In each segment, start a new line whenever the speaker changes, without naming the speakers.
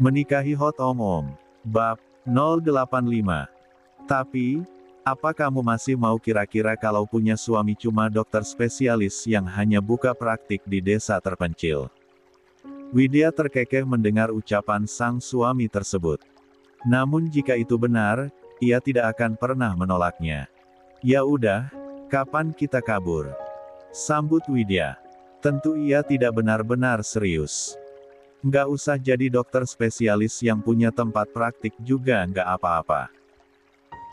Menikahi Hot Om. Bab 085. Tapi, apa kamu masih mau kira-kira kalau punya suami cuma dokter spesialis yang hanya buka praktik di desa terpencil? Widya terkekeh mendengar ucapan sang suami tersebut. Namun jika itu benar, ia tidak akan pernah menolaknya. Ya udah, kapan kita kabur? Sambut Widya. Tentu ia tidak benar-benar serius. Nggak usah jadi dokter spesialis yang punya tempat praktik juga nggak apa-apa.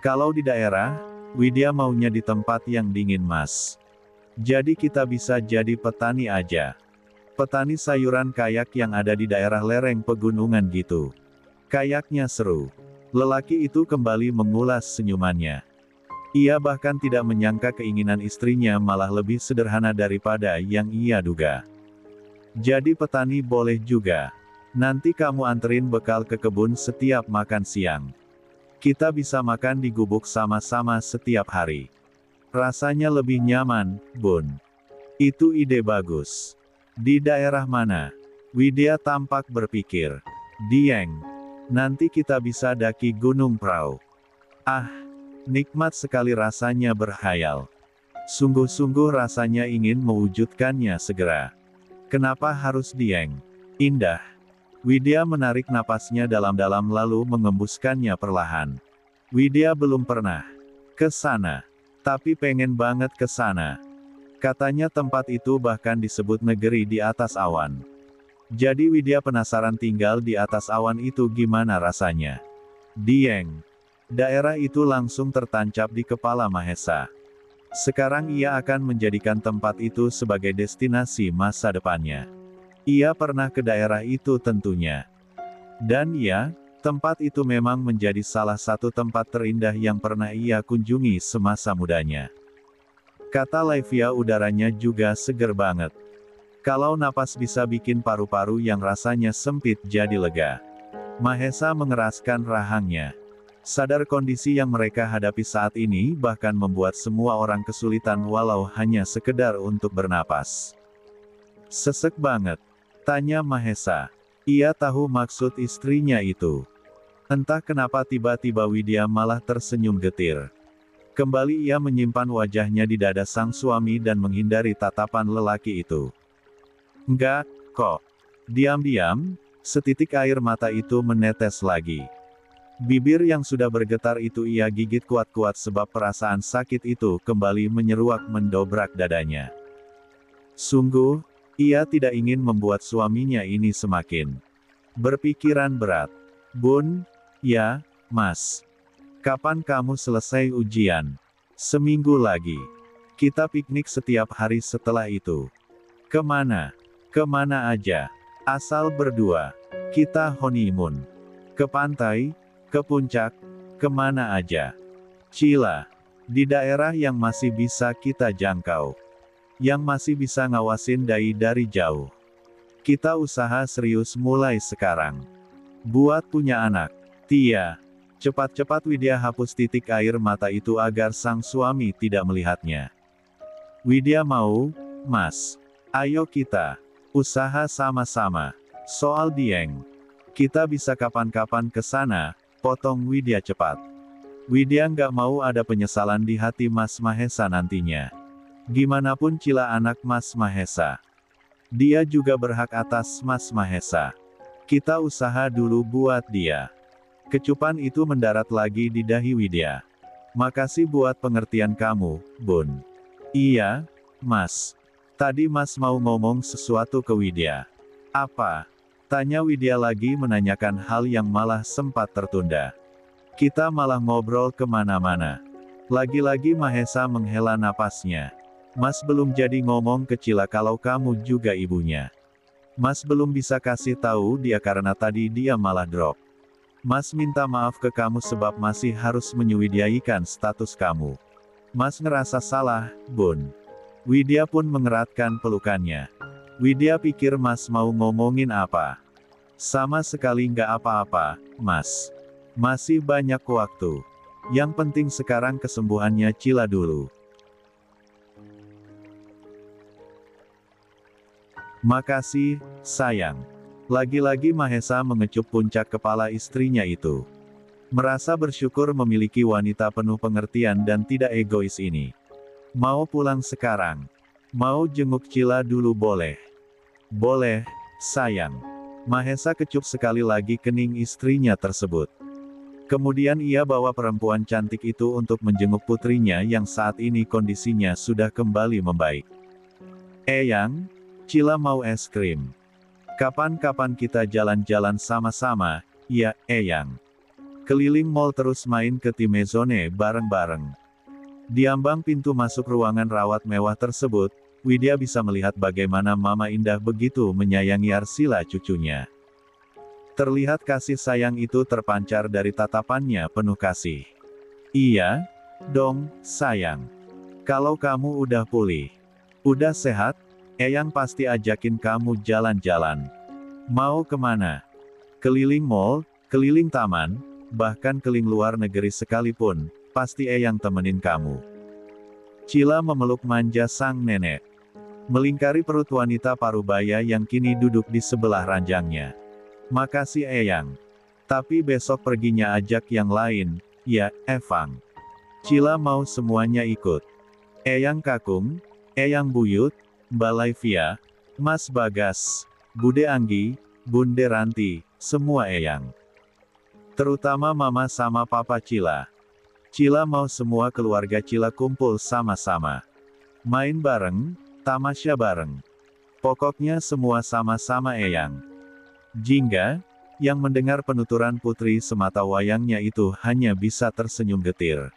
Kalau di daerah, Widya maunya di tempat yang dingin mas. Jadi kita bisa jadi petani aja. Petani sayuran kayak yang ada di daerah lereng pegunungan gitu. Kayaknya seru. Lelaki itu kembali mengulas senyumannya. Ia bahkan tidak menyangka keinginan istrinya malah lebih sederhana daripada yang ia duga. Jadi petani boleh juga. Nanti kamu anterin bekal ke kebun setiap makan siang. Kita bisa makan di gubuk sama-sama setiap hari. Rasanya lebih nyaman, Bun. Itu ide bagus. Di daerah mana? Widya tampak berpikir. Dieng. Nanti kita bisa daki Gunung Prau. Ah, nikmat sekali rasanya berhayal. Sungguh-sungguh rasanya ingin mewujudkannya segera. Kenapa harus Dieng? Indah. Widya menarik napasnya dalam-dalam lalu mengembuskannya perlahan. Widya belum pernah ke sana, tapi pengen banget ke sana. Katanya tempat itu bahkan disebut negeri di atas awan. Jadi Widya penasaran tinggal di atas awan itu gimana rasanya. Dieng. Daerah itu langsung tertancap di kepala Mahesa. Sekarang ia akan menjadikan tempat itu sebagai destinasi masa depannya. Ia pernah ke daerah itu tentunya. Dan ya, tempat itu memang menjadi salah satu tempat terindah yang pernah ia kunjungi semasa mudanya. Kata Laivia, udaranya juga seger banget. Kalau napas bisa bikin paru-paru yang rasanya sempit jadi lega. Mahesa mengeraskan rahangnya. Sadar kondisi yang mereka hadapi saat ini bahkan membuat semua orang kesulitan walau hanya sekedar untuk bernapas. Sesek banget. Tanya Mahesa. Ia tahu maksud istrinya itu. Entah kenapa tiba-tiba Widya malah tersenyum getir. Kembali ia menyimpan wajahnya di dada sang suami dan menghindari tatapan lelaki itu. Enggak, kok. Diam-diam, setitik air mata itu menetes lagi. Bibir yang sudah bergetar itu ia gigit kuat-kuat sebab perasaan sakit itu kembali menyeruak mendobrak dadanya. Sungguh, ia tidak ingin membuat suaminya ini semakin berpikiran berat. Bun, ya, Mas. Kapan kamu selesai ujian? Seminggu lagi. Kita piknik setiap hari setelah itu. Kemana? Kemana aja. Asal berdua. Kita honeymoon. Ke pantai, ke puncak, kemana aja. Cila. Di daerah yang masih bisa kita jangkau. Yang masih bisa ngawasin dari jauh. Kita usaha serius mulai sekarang. Buat punya anak. Tia. Cepat-cepat Widya hapus titik air mata itu agar sang suami tidak melihatnya. Widya mau, Mas. Ayo kita. Usaha sama-sama. Soal Dieng. Kita bisa kapan-kapan ke sana, potong Widya cepat. Widya nggak mau ada penyesalan di hati Mas Mahesa nantinya. Gimanapun Cila anak Mas Mahesa. Dia juga berhak atas Mas Mahesa. Kita usaha dulu buat dia. Kecupan itu mendarat lagi di dahi Widya. Makasih buat pengertian kamu, Bun. Iya, Mas. Tadi Mas mau ngomong sesuatu ke Widya. Apa? Tanya Widya lagi menanyakan hal yang malah sempat tertunda. Kita malah ngobrol kemana-mana. Lagi-lagi Mahesa menghela napasnya. Mas belum jadi ngomong ke Cila kalau kamu juga ibunya. Mas belum bisa kasih tahu dia karena tadi dia malah drop. Mas minta maaf ke kamu sebab masih harus menyuwidyaikan status kamu. Mas ngerasa salah, Bun. Widya pun mengeratkan pelukannya. Widya pikir Mas mau ngomongin apa. Sama sekali nggak apa-apa, Mas. Masih banyak waktu. Yang penting sekarang kesembuhannya Cila dulu. Makasih, sayang. Lagi-lagi Mahesa mengecup puncak kepala istrinya itu. Merasa bersyukur memiliki wanita penuh pengertian dan tidak egois ini. Mau pulang sekarang? Mau jenguk Cila dulu boleh? Boleh, sayang. Mahesa kecup sekali lagi kening istrinya tersebut. Kemudian ia bawa perempuan cantik itu untuk menjenguk putrinya yang saat ini kondisinya sudah kembali membaik. Eyang, Cila mau es krim. Kapan-kapan kita jalan-jalan sama-sama, ya, Eyang. Keliling mall terus main ke Timezone bareng-bareng. Di ambang pintu masuk ruangan rawat mewah tersebut, Widya bisa melihat bagaimana Mama Indah begitu menyayangi Arsila cucunya. Terlihat kasih sayang itu terpancar dari tatapannya penuh kasih. Iya, dong, sayang. Kalau kamu udah pulih, udah sehat, Eyang pasti ajakin kamu jalan-jalan. Mau kemana? Keliling mall, keliling taman, bahkan keliling luar negeri sekalipun, pasti Eyang temenin kamu. Cila memeluk manja sang nenek. Melingkari perut wanita parubaya yang kini duduk di sebelah ranjangnya. Makasih Eyang. Tapi besok perginya ajak yang lain, ya, Evang. Cila mau semuanya ikut. Eyang Kakung, Eyang Buyut, Mbak Laivia, Mas Bagas, Bude Anggi, Bunde Ranti, semua Eyang. Terutama Mama sama Papa Cila. Cila mau semua keluarga Cila kumpul sama-sama. Main bareng, tamasya bareng. Pokoknya semua sama-sama Eyang. Jingga, yang mendengar penuturan putri semata wayangnya itu hanya bisa tersenyum getir.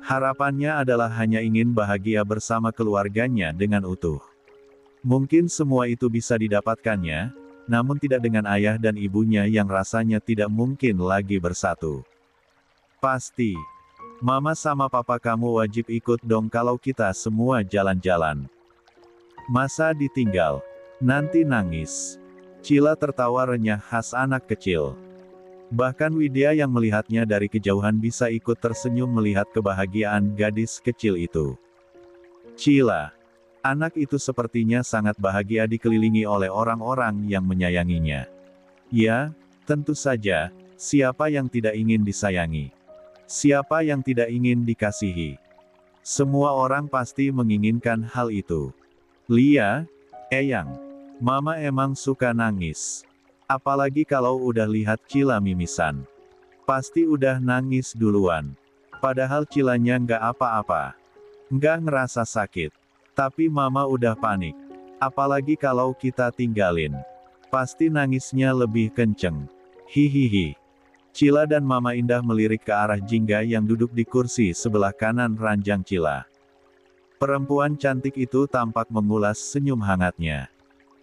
Harapannya adalah hanya ingin bahagia bersama keluarganya dengan utuh. Mungkin semua itu bisa didapatkannya, namun tidak dengan ayah dan ibunya yang rasanya tidak mungkin lagi bersatu. Pasti. Mama sama papa kamu wajib ikut dong kalau kita semua jalan-jalan. Masa ditinggal? Nanti nangis. Cila tertawa renyah khas anak kecil. Bahkan Widya yang melihatnya dari kejauhan bisa ikut tersenyum melihat kebahagiaan gadis kecil itu. Cila. Anak itu sepertinya sangat bahagia dikelilingi oleh orang-orang yang menyayanginya. Ya, tentu saja, siapa yang tidak ingin disayangi? Siapa yang tidak ingin dikasihi? Semua orang pasti menginginkan hal itu. Lia, Eyang, Mama emang suka nangis. Apalagi kalau udah lihat Cila mimisan. Pasti udah nangis duluan. Padahal Cilanya nggak apa-apa. Nggak ngerasa sakit. Tapi Mama udah panik. Apalagi kalau kita tinggalin. Pasti nangisnya lebih kenceng. Hihihi. Cila dan Mama Indah melirik ke arah Jingga yang duduk di kursi sebelah kanan ranjang Cila. Perempuan cantik itu tampak mengulas senyum hangatnya.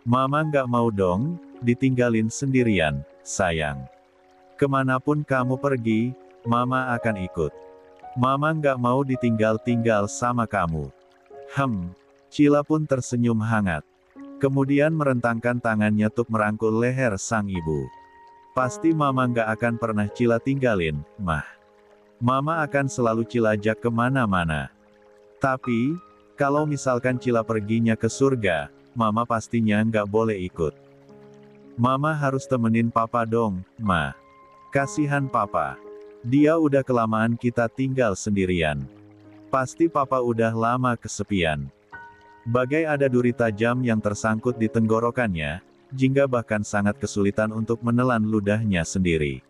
Mama nggak mau dong, ditinggalin sendirian, sayang. Kemanapun kamu pergi, Mama akan ikut. Mama nggak mau ditinggal-tinggal sama kamu. Cila pun tersenyum hangat. Kemudian merentangkan tangannya untuk merangkul leher sang ibu. Pasti Mama nggak akan pernah Cila tinggalin, Mah. Mama akan selalu Cila ajak kemana-mana. Tapi, kalau misalkan Cila perginya ke surga, Mama pastinya nggak boleh ikut. Mama harus temenin Papa dong, Ma. Kasihan Papa. Dia udah kelamaan kita tinggal sendirian. Pasti Papa udah lama kesepian. Bagai ada duri tajam yang tersangkut di tenggorokannya, Jingga bahkan sangat kesulitan untuk menelan ludahnya sendiri.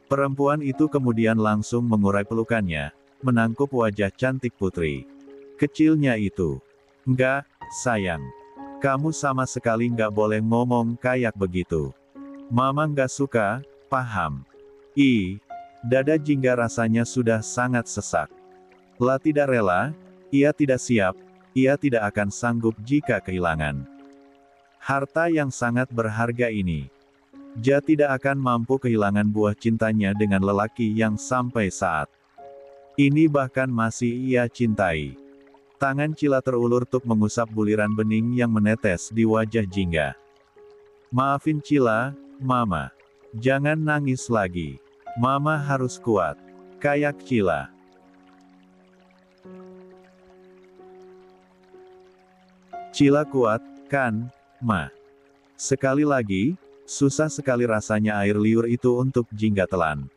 Perempuan itu kemudian langsung mengurai pelukannya, menangkup wajah cantik putri kecilnya itu. Enggak, sayang. Kamu sama sekali nggak boleh ngomong kayak begitu. Mama nggak suka, paham? Dada Jingga rasanya sudah sangat sesak. La tidak rela, ia tidak siap, ia tidak akan sanggup jika kehilangan harta yang sangat berharga ini. Ja tidak akan mampu kehilangan buah cintanya dengan lelaki yang sampai saat ini bahkan masih ia cintai. Tangan Cila terulur untuk mengusap buliran bening yang menetes di wajah Jingga. Maafin Cila, Mama. Jangan nangis lagi. Mama harus kuat. Kayak Cila. Cila kuat, kan, Ma? Sekali lagi, susah sekali rasanya air liur itu untuk Jingga telan.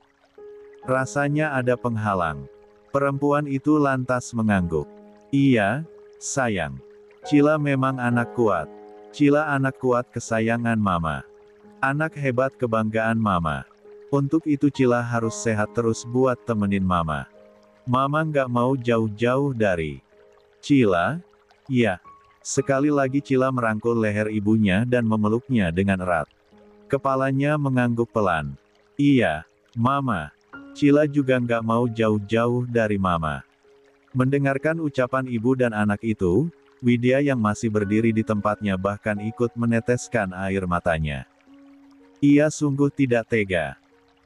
Rasanya ada penghalang. Perempuan itu lantas mengangguk. Iya, sayang. Cila memang anak kuat. Cila anak kuat kesayangan Mama. Anak hebat kebanggaan Mama. Untuk itu Cila harus sehat terus buat temenin Mama. Mama nggak mau jauh-jauh dari Cila. Ya. Sekali lagi Cila merangkul leher ibunya dan memeluknya dengan erat. Kepalanya mengangguk pelan. Iya, Mama. Cila juga nggak mau jauh-jauh dari Mama. Mendengarkan ucapan ibu dan anak itu, Widya yang masih berdiri di tempatnya bahkan ikut meneteskan air matanya. Ia sungguh tidak tega.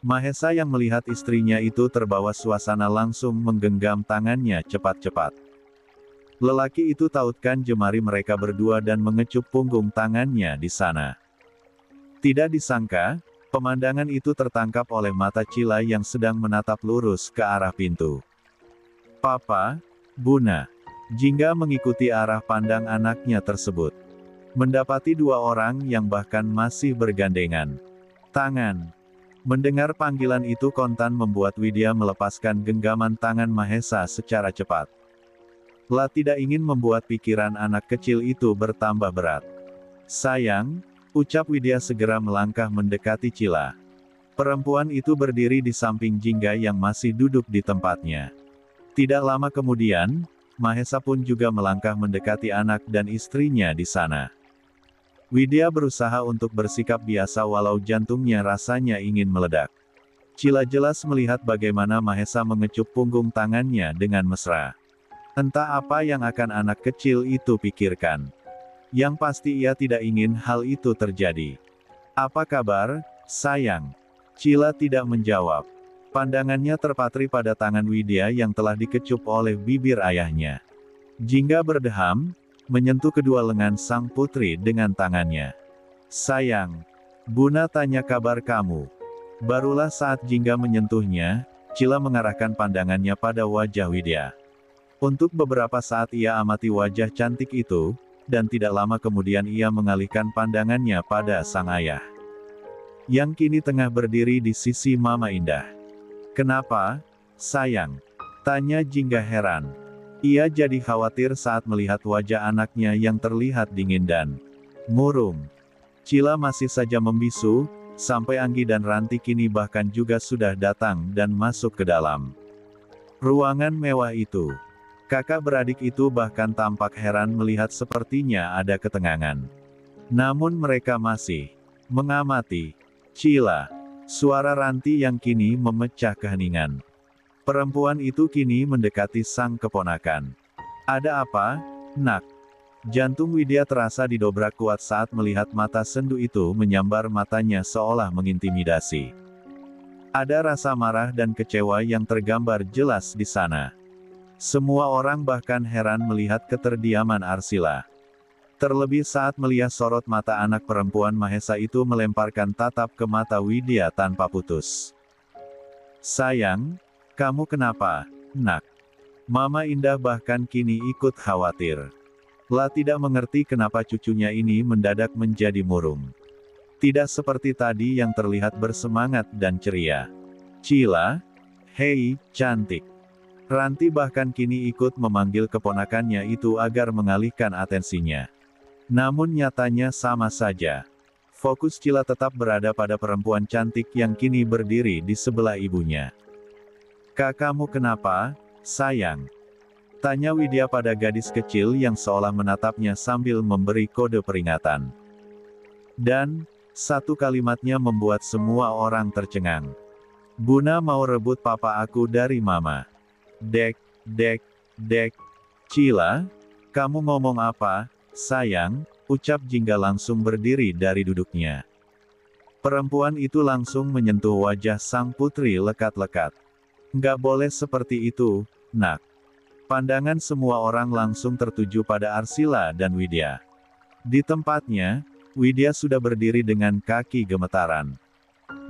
Mahesa yang melihat istrinya itu terbawa suasana langsung menggenggam tangannya cepat-cepat. Lelaki itu tautkan jemari mereka berdua dan mengecup punggung tangannya di sana. Tidak disangka, pemandangan itu tertangkap oleh mata Cila yang sedang menatap lurus ke arah pintu. Papa, Buna. Jingga mengikuti arah pandang anaknya tersebut. Mendapati dua orang yang bahkan masih bergandengan tangan. Mendengar panggilan itu kontan membuat Widya melepaskan genggaman tangan Mahesa secara cepat. Lah tidak ingin membuat pikiran anak kecil itu bertambah berat. Sayang, ucap Widya segera melangkah mendekati Cila. Perempuan itu berdiri di samping Jingga yang masih duduk di tempatnya. Tidak lama kemudian, Mahesa pun juga melangkah mendekati anak dan istrinya di sana. Widya berusaha untuk bersikap biasa walau jantungnya rasanya ingin meledak. Cila jelas melihat bagaimana Mahesa mengecup punggung tangannya dengan mesra. Entah apa yang akan anak kecil itu pikirkan. Yang pasti ia tidak ingin hal itu terjadi. Apa kabar, sayang? Cila tidak menjawab. Pandangannya terpatri pada tangan Widya yang telah dikecup oleh bibir ayahnya. Jingga berdeham, menyentuh kedua lengan sang putri dengan tangannya. Sayang, Buna tanya kabar kamu. Barulah saat Jingga menyentuhnya, Cila mengarahkan pandangannya pada wajah Widya. Untuk beberapa saat ia amati wajah cantik itu, dan tidak lama kemudian ia mengalihkan pandangannya pada sang ayah. Yang kini tengah berdiri di sisi Mama Indah. Kenapa, sayang? Tanya Jingga heran. Ia jadi khawatir saat melihat wajah anaknya yang terlihat dingin dan murung. Cila masih saja membisu, sampai Anggi dan Ranti kini bahkan juga sudah datang dan masuk ke dalam ruangan mewah itu. Kakak beradik itu bahkan tampak heran melihat sepertinya ada ketenangan. Namun mereka masih mengamati Cila. Suara Ranti yang kini memecah keheningan. Perempuan itu kini mendekati sang keponakan. Ada apa, nak? Jantung Widya terasa didobrak kuat saat melihat mata sendu itu menyambar matanya seolah mengintimidasi. Ada rasa marah dan kecewa yang tergambar jelas di sana. Semua orang bahkan heran melihat keterdiaman Arsila. Terlebih saat melihat sorot mata anak perempuan Mahesa itu melemparkan tatap ke mata Widya tanpa putus. Sayang, kamu kenapa, nak? Mama Indah bahkan kini ikut khawatir. Lah tidak mengerti kenapa cucunya ini mendadak menjadi murung. Tidak seperti tadi yang terlihat bersemangat dan ceria. Cila, hei, cantik. Ranti bahkan kini ikut memanggil keponakannya itu agar mengalihkan atensinya. Namun nyatanya sama saja. Fokus Cila tetap berada pada perempuan cantik yang kini berdiri di sebelah ibunya. Kakakmu kenapa, sayang? Tanya Widya pada gadis kecil yang seolah menatapnya sambil memberi kode peringatan. Dan, satu kalimatnya membuat semua orang tercengang. Buna mau rebut papa aku dari mama. Dek, dek, dek. Cila, kamu ngomong apa, sayang? Ucap Jingga langsung berdiri dari duduknya. Perempuan itu langsung menyentuh wajah sang putri lekat-lekat. Nggak boleh seperti itu, nak. Pandangan semua orang langsung tertuju pada Arsila dan Widya. Di tempatnya, Widya sudah berdiri dengan kaki gemetaran.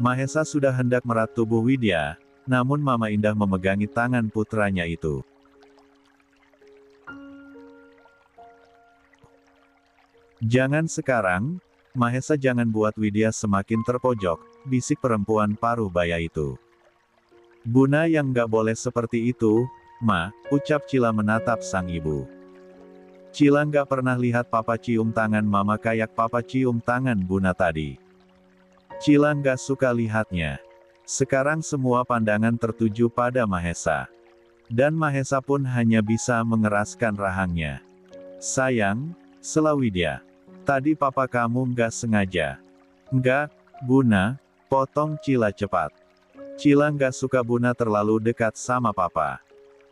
Mahesa sudah hendak merat tubuh Widya, namun Mama Indah memegangi tangan putranya itu. Jangan sekarang, Mahesa jangan buat Widya semakin terpojok, bisik perempuan paruh baya itu. Buna yang nggak boleh seperti itu, Ma, ucap Cila menatap sang ibu. Cila nggak pernah lihat papa cium tangan mama kayak papa cium tangan Buna tadi. Cila nggak suka lihatnya. Sekarang semua pandangan tertuju pada Mahesa. Dan Mahesa pun hanya bisa mengeraskan rahangnya. Sayang, sela Widya. Tadi papa kamu nggak sengaja. Nggak, Buna, potong Cila cepat. Cila nggak suka Buna terlalu dekat sama papa.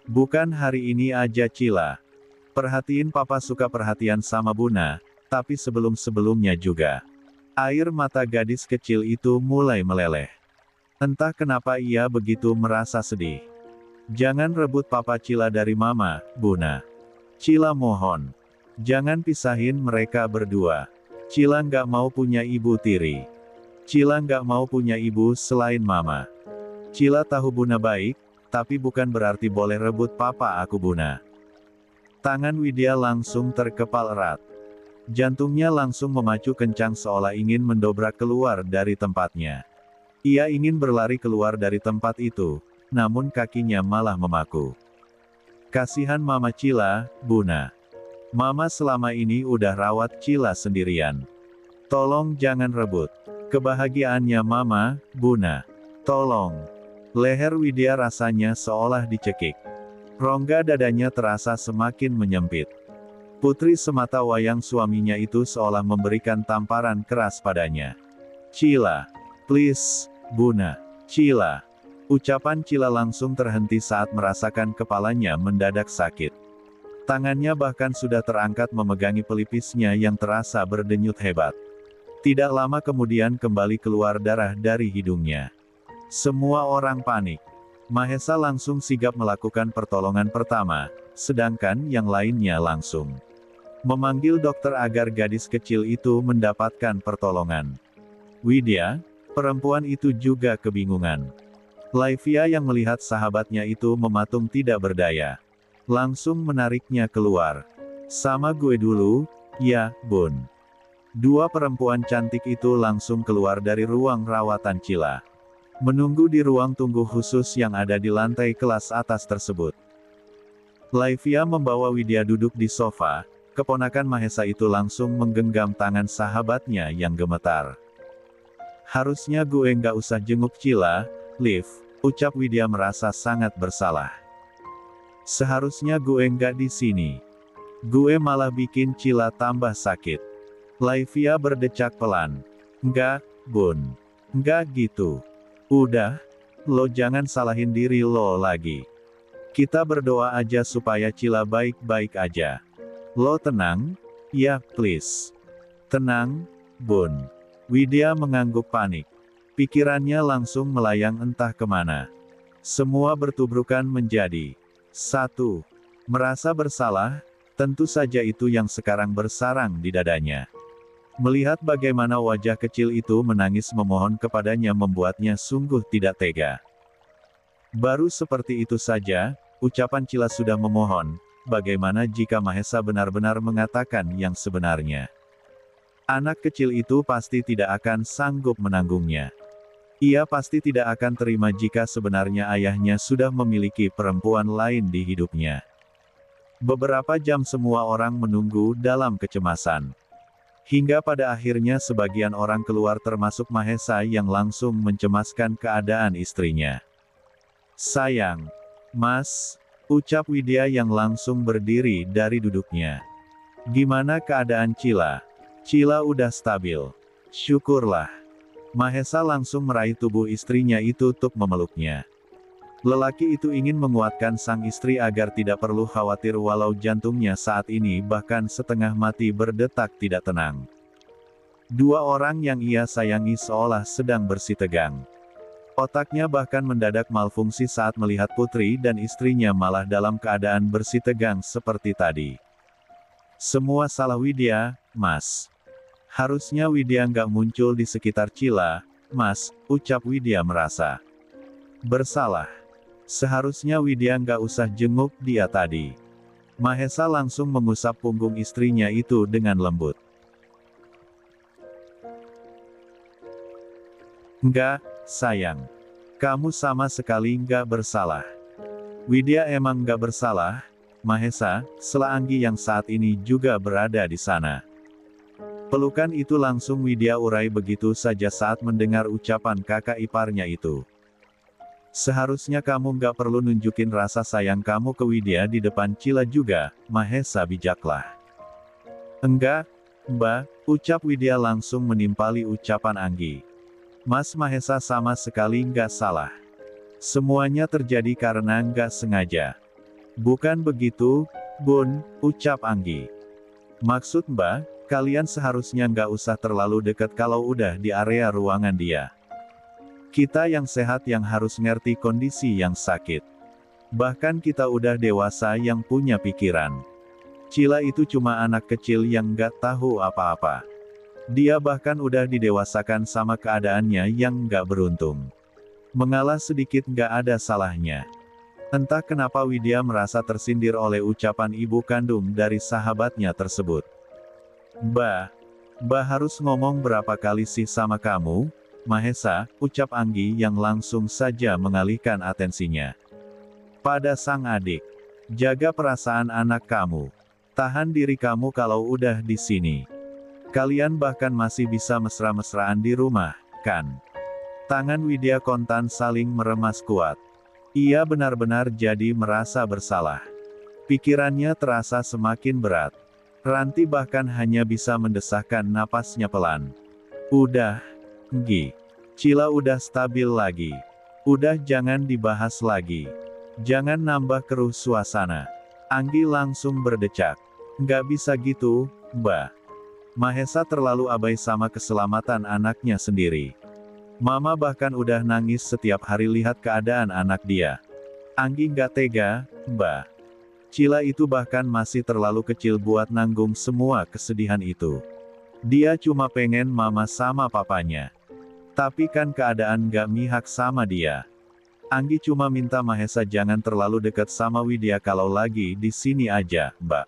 Bukan hari ini aja Cila. Perhatiin papa suka perhatian sama Buna, tapi sebelum-sebelumnya juga. Air mata gadis kecil itu mulai meleleh. Entah kenapa ia begitu merasa sedih. Jangan rebut papa Cila dari mama, Buna. Cila mohon. Jangan pisahin mereka berdua. Cila nggak mau punya ibu tiri. Cila nggak mau punya ibu selain mama. Cila tahu Buna baik, tapi bukan berarti boleh rebut papa aku Buna. Tangan Widya langsung terkepal erat. Jantungnya langsung memacu kencang seolah ingin mendobrak keluar dari tempatnya. Ia ingin berlari keluar dari tempat itu, namun kakinya malah memaku. Kasihan Mama Cila, Buna. Mama selama ini udah rawat Cila sendirian. Tolong jangan rebut kebahagiaannya Mama, Buna. Tolong. Leher Widya rasanya seolah dicekik. Rongga dadanya terasa semakin menyempit. Putri semata wayang suaminya itu seolah memberikan tamparan keras padanya. Cila. Please, Buna. Cila. Ucapan Cila langsung terhenti saat merasakan kepalanya mendadak sakit. Tangannya bahkan sudah terangkat memegangi pelipisnya yang terasa berdenyut hebat. Tidak lama kemudian kembali keluar darah dari hidungnya. Semua orang panik. Mahesa langsung sigap melakukan pertolongan pertama, sedangkan yang lainnya langsung memanggil dokter agar gadis kecil itu mendapatkan pertolongan. Widya, perempuan itu juga kebingungan. Laivia yang melihat sahabatnya itu mematung tidak berdaya. Langsung menariknya keluar. Sama gue dulu, ya, Bun. Dua perempuan cantik itu langsung keluar dari ruang rawatan Cila. Menunggu di ruang tunggu khusus yang ada di lantai kelas atas tersebut. Laivia membawa Widya duduk di sofa, keponakan Mahesa itu langsung menggenggam tangan sahabatnya yang gemetar. Harusnya gue nggak usah jenguk Cila, Liv, ucap Widya merasa sangat bersalah. Seharusnya gue nggak di sini. Gue malah bikin Cila tambah sakit. Laivia berdecak pelan. Nggak, Bun. Nggak gitu. Udah, lo jangan salahin diri lo lagi. Kita berdoa aja supaya Cila baik-baik aja. Lo tenang? Ya, please. Tenang, Bun. Widya mengangguk panik. Pikirannya langsung melayang entah kemana. Semua bertubrukan menjadi satu. Merasa bersalah, tentu saja itu yang sekarang bersarang di dadanya. Melihat bagaimana wajah kecil itu menangis memohon kepadanya membuatnya sungguh tidak tega. Baru seperti itu saja, ucapan Cila sudah memohon, bagaimana jika Mahesa benar-benar mengatakan yang sebenarnya. Anak kecil itu pasti tidak akan sanggup menanggungnya. Ia pasti tidak akan terima jika sebenarnya ayahnya sudah memiliki perempuan lain di hidupnya. Beberapa jam semua orang menunggu dalam kecemasan. Hingga pada akhirnya sebagian orang keluar termasuk Mahesa yang langsung mencemaskan keadaan istrinya. Sayang. Mas, ucap Widya yang langsung berdiri dari duduknya. Gimana keadaan Cila? Cila udah stabil. Syukurlah. Mahesa langsung meraih tubuh istrinya itu untuk memeluknya. Lelaki itu ingin menguatkan sang istri agar tidak perlu khawatir walau jantungnya saat ini bahkan setengah mati berdetak tidak tenang. Dua orang yang ia sayangi seolah sedang bersitegang. Otaknya bahkan mendadak malfungsi saat melihat putri dan istrinya malah dalam keadaan bersitegang seperti tadi. Semua salah Widya, Mas. Harusnya Widya nggak muncul di sekitar Cila, Mas, ucap Widya merasa bersalah. Seharusnya Widya nggak usah jenguk dia tadi. Mahesa langsung mengusap punggung istrinya itu dengan lembut. Enggak, sayang. Kamu sama sekali nggak bersalah. Widya emang nggak bersalah, Mahesa, sela Anggi yang saat ini juga berada di sana. Pelukan itu langsung Widya urai begitu saja saat mendengar ucapan kakak iparnya itu. Seharusnya kamu nggak perlu nunjukin rasa sayang kamu ke Widya di depan Cila juga, Mahesa bijaklah. Enggak, Mbak, ucap Widya langsung menimpali ucapan Anggi. Mas Mahesa sama sekali nggak salah. Semuanya terjadi karena nggak sengaja. Bukan begitu, Bun, ucap Anggi. Maksud Mbak, kalian seharusnya nggak usah terlalu dekat kalau udah di area ruangan dia. Kita yang sehat yang harus ngerti kondisi yang sakit. Bahkan kita udah dewasa yang punya pikiran. Cila itu cuma anak kecil yang nggak tahu apa-apa. Dia bahkan udah didewasakan sama keadaannya yang nggak beruntung. Mengalah sedikit nggak ada salahnya. Entah kenapa Widya merasa tersindir oleh ucapan ibu kandung dari sahabatnya tersebut. Mbak harus ngomong berapa kali sih sama kamu, Mahesa, ucap Anggi yang langsung saja mengalihkan atensinya pada sang adik. Jaga perasaan anak kamu. Tahan diri kamu kalau udah di sini. Kalian bahkan masih bisa mesra-mesraan di rumah, kan? Tangan Widya Kontan saling meremas kuat. Ia benar-benar jadi merasa bersalah. Pikirannya terasa semakin berat. Ranti bahkan hanya bisa mendesahkan napasnya pelan. Udah, Nggi. Cila udah stabil lagi. Udah jangan dibahas lagi. Jangan nambah keruh suasana. Anggi langsung berdecak. Nggak bisa gitu, Mbak. Mahesa terlalu abai sama keselamatan anaknya sendiri. Mama bahkan udah nangis setiap hari lihat keadaan anak dia. Anggi nggak tega, Mbak. Cila itu bahkan masih terlalu kecil buat nanggung semua kesedihan itu. Dia cuma pengen mama sama papanya. Tapi kan keadaan nggak mihak sama dia. Anggi cuma minta Mahesa jangan terlalu dekat sama Widya kalau lagi di sini aja, Mbak.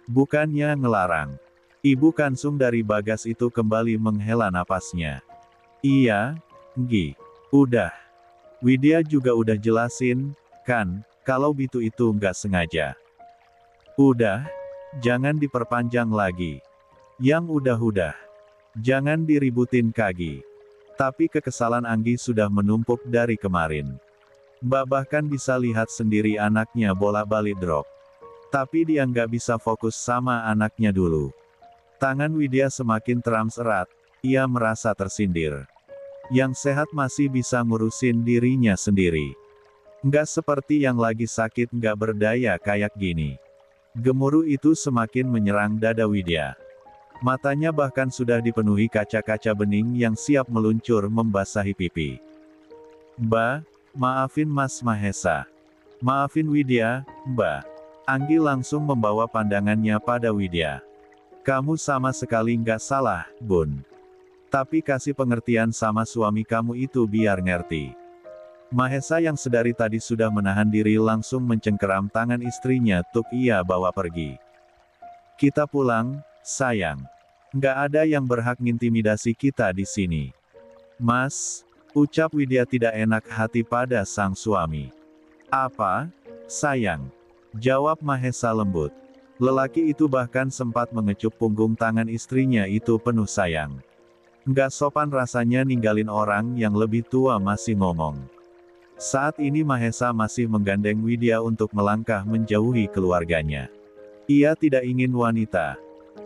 Bukannya ngelarang. Ibu Kansung dari Bagas itu kembali menghela napasnya. Iya, Nggi. Udah. Widya juga udah jelasin, kan, kalau itu nggak sengaja. Udah, jangan diperpanjang lagi. Yang udah-udah. Jangan diributin Kagi. Tapi kekesalan Anggi sudah menumpuk dari kemarin. Mbak bahkan bisa lihat sendiri anaknya bolak-balik drop. Tapi dia nggak bisa fokus sama anaknya dulu. Tangan Widya semakin terams erat. Ia merasa tersindir. Yang sehat masih bisa ngurusin dirinya sendiri. Nggak seperti yang lagi sakit nggak berdaya kayak gini. Gemuruh itu semakin menyerang dada Widya. Matanya bahkan sudah dipenuhi kaca-kaca bening yang siap meluncur membasahi pipi. Mbak, maafin Mas Mahesa. Maafin Widya, Mbak. Anggi langsung membawa pandangannya pada Widya. Kamu sama sekali nggak salah, Bun. Tapi kasih pengertian sama suami kamu itu biar ngerti. Mahesa yang sedari tadi sudah menahan diri langsung mencengkeram tangan istrinya untuk ia bawa pergi. Kita pulang, sayang. Nggak ada yang berhak ngintimidasi kita di sini. Mas, ucap Widya tidak enak hati pada sang suami. Apa, sayang? Jawab Mahesa lembut. Lelaki itu bahkan sempat mengecup punggung tangan istrinya itu penuh sayang. Nggak sopan rasanya ninggalin orang yang lebih tua masih ngomong. Saat ini Mahesa masih menggandeng Widya untuk melangkah menjauhi keluarganya. Ia tidak ingin wanita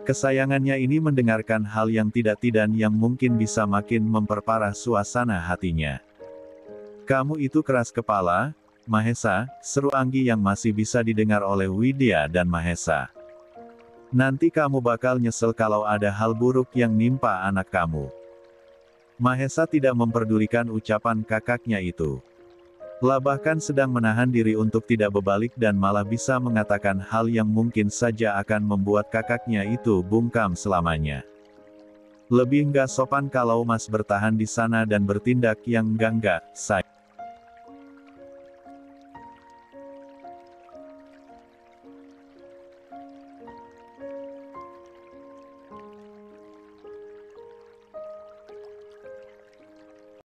kesayangannya ini mendengarkan hal yang tidak-tidak yang mungkin bisa makin memperparah suasana hatinya. Kamu itu keras kepala, Mahesa, seru Anggi yang masih bisa didengar oleh Widya dan Mahesa. Nanti kamu bakal nyesel kalau ada hal buruk yang nimpa anak kamu. Mahesa tidak memperdulikan ucapan kakaknya itu. Bahkan sedang menahan diri untuk tidak berbalik dan malah bisa mengatakan hal yang mungkin saja akan membuat kakaknya itu bungkam selamanya. Lebih nggak sopan kalau Mas bertahan di sana dan bertindak yang enggak, sayang.